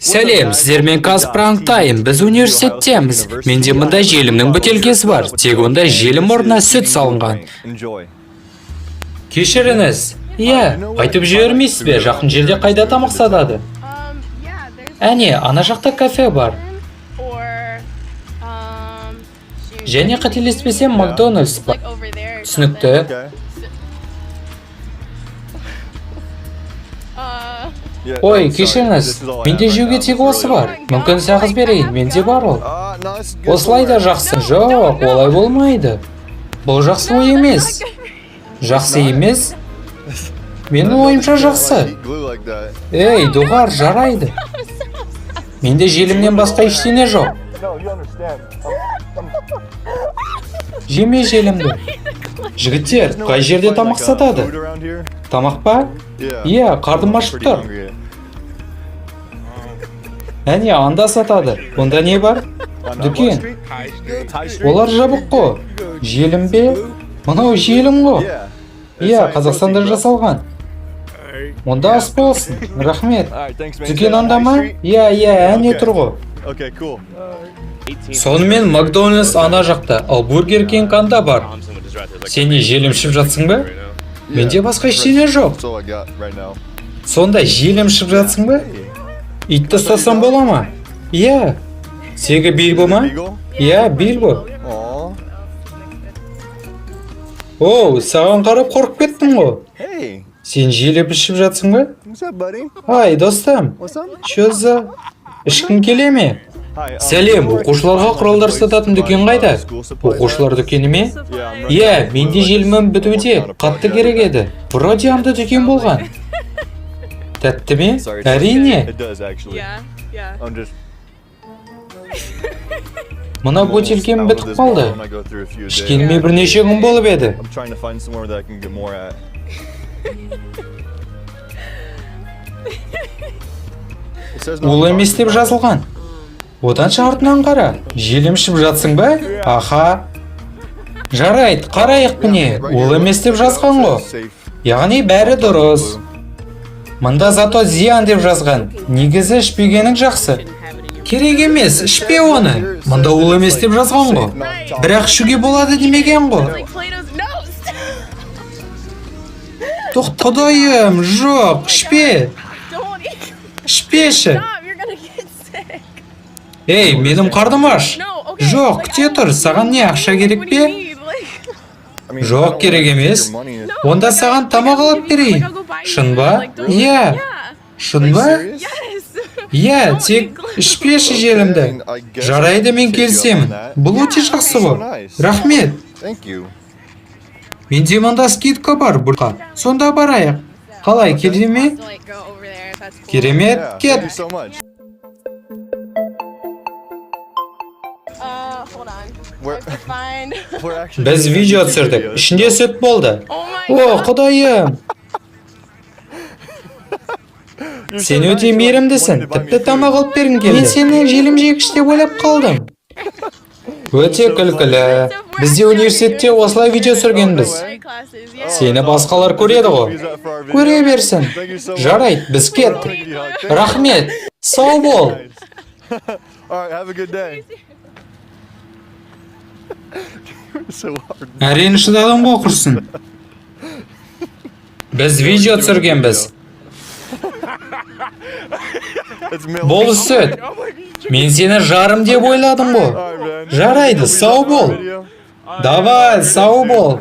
Сәлем, сіздермен Казпраңтайм. Біз университеттеміз. Менде мында желімнің бөтелкесі бар. Тек онда желім орнына сүт салынған. Кешіріңіз. Айтып жібермейсіз бе? Жақын жерде қайда тамақ сатады? Әне, ана жақта кафе бар. Және қателеспесем Макдональдс бар. Түсінікті. Ой, кешіріңіз, менде жеуге тек осы бар. Мүмкін сағыз берейін, менде бар ол. Осылай да жақсы. Жоқ, олай болмайды. Бұл жақсы ой емес. Жақсы емес? Менің ойымша жақсы. Ей, доғар, жарайды. Менде желімнен басқа ештеңе жоқ. Жеме желімді. Жігіттер, қай жерде тамақ сатады? Тамақ па? Иә, қарным ашып тұр. Әне, анда сатады. Онда не бар? Дүкен. Олар жабық қо. Желім бе? Мынау желім ғо. Иә, Қазақстанда жасалған. Онда ас болсын. Рахмет. Дүкен анда ма? Иә, әне тұр ғо. Сонымен Макдональдс ана жақта, ал Бургер Кинг анда бар. Сен не желімшіп жатсың ба? Менде басқа ештеңе жоқ. Сонда желімшіп жатсың ба? Итті ұстасам бола ма? Иә. Сегі Билбо ма? Иә, Билбо. Оу, саған қарап қорқып кеттің ғой. Сен желімшіп жатсың ба? Ай, достым. Чөзі, ішкің келе ме? Сәлем, оқушыларға құралдар сататын дүкен қайда? Оқушылар дүкені ме? Иә, менде желімім бітуде, қатты керек еді. Бродиамды дүкен болған. Тәтті ме? Әрине. Мына бөтелкем бітіп қалды. Ішкеніме бірнеше күн болып еді. Ол емес деп жазылған. Одан артынан қара. Желімшіп жатсың ба? Аха. Жарайды, қарайық міне. Ол емес деп жазған ғой. Яғни бәрі дұрыс. Мында зато зиян деп жазған. Негізі ішпегенің жақсы. Керек емес, ішпе оны. Мында ол емес деп жазған ғой. Бірақ ішуге болады демеген ғой. Құдайым, жоқ, ішпе. Ішпеші. Ей, менің қарным аш. Жоқ, күте тұр, саған не ақша керек пе? Жоқ, керек емес. Онда саған тамақ алып берейін. Шын ба? Иә. Шын ба? Иә, тек ішпеші желімді. Жарайды, мен келсемін. Бұл өте жақсы ғой. Рахмет. Менде мында скидка бар бұрқа. Сонда барайық. Қалай, келді ме? Керемет, кет. Біз видео түсірдік. Ішінде сүт болды. О, құдайым. Сен өте мейірімдісің. Тіпті тамақ алып бергің келді. Мен сені желімжегіш деп ойлап қалдым. Өте күлкілі. Бізде университетте осылай видео түсіргенбіз. Сені басқалар көреді ғой. Көре берсін. Жарайды, біз кеттік. Рахмет. Сау бол. Әрине шыдадым ғой құрсын. Біз видео түсіргенбіз. Бұл сүт. Мен сені жарым деп ойладым ғой. Жарайды, сау бол. Давай, сау бол.